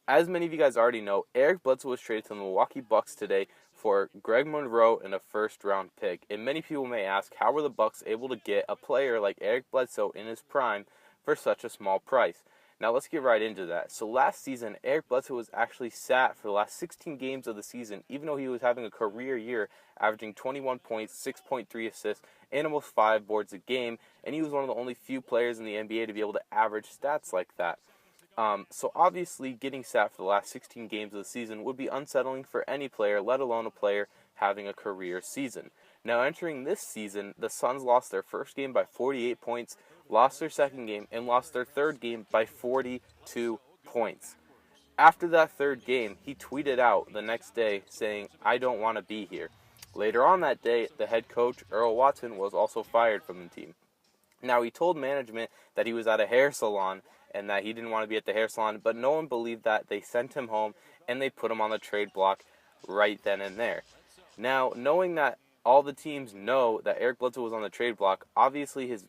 as many of you guys already know, Eric Bledsoe was traded to the Milwaukee Bucks today for Greg Monroe and a first-round pick. And many people may ask, how were the Bucks able to get a player like Eric Bledsoe in his prime for such a small price? Now let's get right into that. So last season, Eric Bledsoe was actually sat for the last 16 games of the season, even though he was having a career year, averaging 21 points, 6.3 assists, and almost 5 boards a game, and he was one of the only few players in the NBA to be able to average stats like that. So obviously, getting sat for the last 16 games of the season would be unsettling for any player, let alone a player having a career season. Now, entering this season, the Suns lost their first game by 48 points, lost their second game, and lost their third game by 42 points. After that third game, he tweeted out the next day saying, "I don't want to be here." Later on that day, the head coach, Earl Watson, was also fired from the team. Now, he told management that he was at a hair salon and that he didn't want to be at the hair salon, but no one believed that. They sent him home and they put him on the trade block right then and there. Now, knowing that all the teams know that Eric Bledsoe was on the trade block, obviously his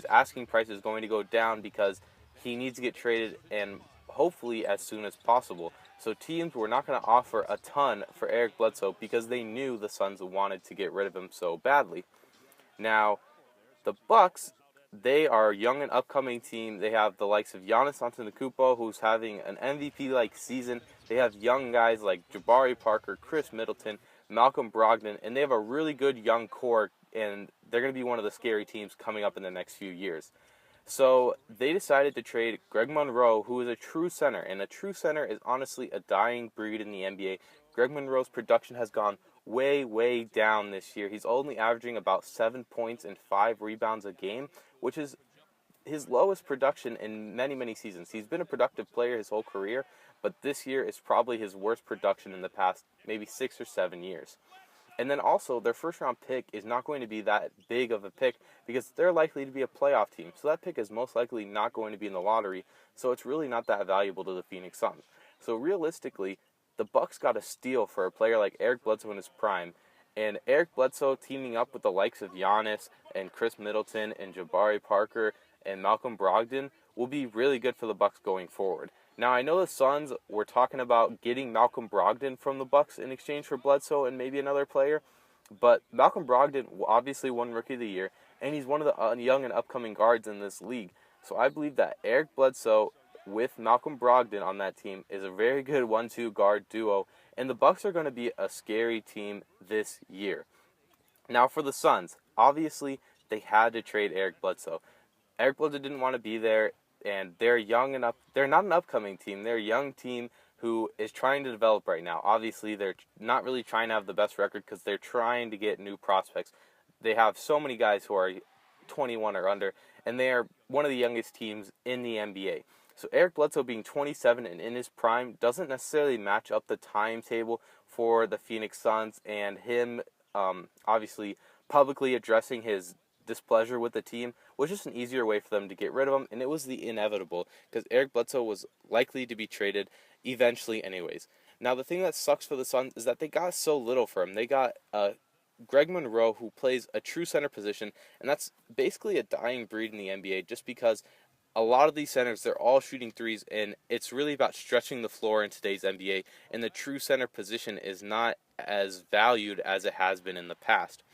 asking price is going to go down because he needs to get traded and hopefully as soon as possible. So teams were not going to offer a ton for Eric Bledsoe because they knew the Suns wanted to get rid of him so badly. Now, the Bucks, they are a young and upcoming team. They have the likes of Giannis Antetokounmpo, who's having an MVP-like season. They have young guys like Jabari Parker, Chris Middleton, Malcolm Brogdon, and they have a really good young core, and they're going to be one of the scary teams coming up in the next few years. So they decided to trade Greg Monroe, who is a true center, and a true center is honestly a dying breed in the NBA. Greg Monroe's production has gone way, way down this year. He's only averaging about 7 points and 5 rebounds a game, which is his lowest production in many, many seasons. He's been a productive player his whole career, but this year is probably his worst production in the past maybe 6 or 7 years. And then also, their first-round pick is not going to be that big of a pick because they're likely to be a playoff team. So that pick is most likely not going to be in the lottery, so it's really not that valuable to the Phoenix Suns. So realistically, the Bucks got a steal for a player like Eric Bledsoe in his prime, and Eric Bledsoe teaming up with the likes of Giannis and Chris Middleton and Jabari Parker and Malcolm Brogdon will be really good for the Bucks going forward. Now, I know the Suns were talking about getting Malcolm Brogdon from the Bucks in exchange for Bledsoe and maybe another player, but Malcolm Brogdon obviously won Rookie of the Year, and he's one of the young and upcoming guards in this league. So I believe that Eric Bledsoe with Malcolm Brogdon on that team is a very good 1-2 guard duo, and the Bucks are going to be a scary team this year. Now for the Suns, obviously they had to trade Eric Bledsoe. Eric Bledsoe didn't want to be there, and they're young enough. They're not an upcoming team. They're a young team who is trying to develop right now. Obviously, they're not really trying to have the best record because they're trying to get new prospects. They have so many guys who are 21 or under, and they are one of the youngest teams in the NBA. So Eric Bledsoe being 27 and in his prime doesn't necessarily match up the timetable for the Phoenix Suns, and him obviously publicly addressing his displeasure with the team was just an easier way for them to get rid of him, and it was the inevitable because Eric Bledsoe was likely to be traded eventually anyways. Now the thing that sucks for the Suns is that they got so little for him. They got Greg Monroe, who plays a true center position, and that's basically a dying breed in the NBA just because a lot of these centers, they're all shooting threes, and it's really about stretching the floor in today's NBA, and the true center position is not as valued as it has been in the past.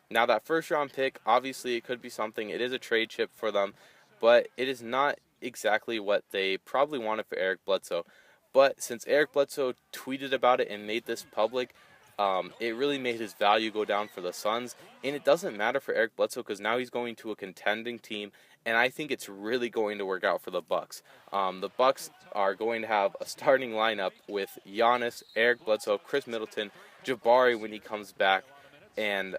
Now, that first-round pick, obviously it could be something. It is a trade chip for them, but it is not exactly what they probably wanted for Eric Bledsoe. But since Eric Bledsoe tweeted about it and made this public, it really made his value go down for the Suns. And it doesn't matter for Eric Bledsoe because now he's going to a contending team, and I think it's really going to work out for the Bucks. The Bucks are going to have a starting lineup with Giannis, Eric Bledsoe, Chris Middleton, Jabari when he comes back, and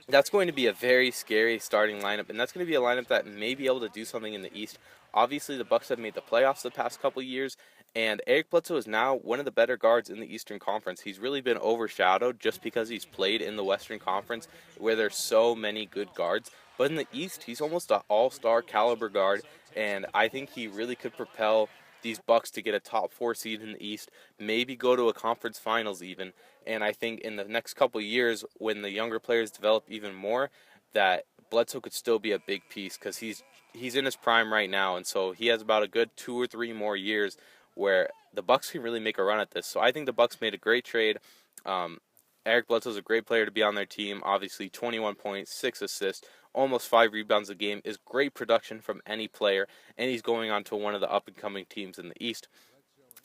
that's going to be a very scary starting lineup, and that's going to be a lineup that may be able to do something in the East. Obviously, the Bucks have made the playoffs the past couple years, and Eric Bledsoe is now one of the better guards in the Eastern Conference. He's really been overshadowed just because he's played in the Western Conference, where there's so many good guards. But in the East, he's almost an all-star caliber guard, and I think he really could propel these Bucks to get a top 4 seed in the East, maybe go to a conference finals even. And I think in the next couple of years, when the younger players develop even more, that Bledsoe could still be a big piece because he's in his prime right now, and so he has about a good 2 or 3 more years where the Bucks can really make a run at this. So I think the Bucks made a great trade. Um, Eric Bledsoe is a great player to be on their team. Obviously, 21 points, 6 assists, almost 5 rebounds a game is great production from any player, and he's going on to one of the up-and-coming teams in the East.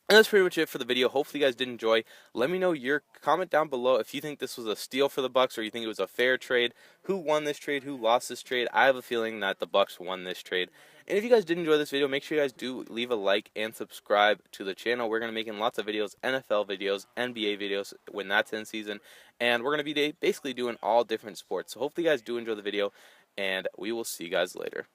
And that's pretty much it for the video. Hopefully you guys did enjoy. Let me know your comment down below if you think this was a steal for the Bucks or you think it was a fair trade. Who won this trade? Who lost this trade? I have a feeling that the Bucks won this trade. And if you guys did enjoy this video, make sure you guys do leave a like and subscribe to the channel. We're going to be making lots of videos, NFL videos, NBA videos when that's in season. And we're going to be basically doing all different sports. So hopefully you guys do enjoy the video, and we will see you guys later.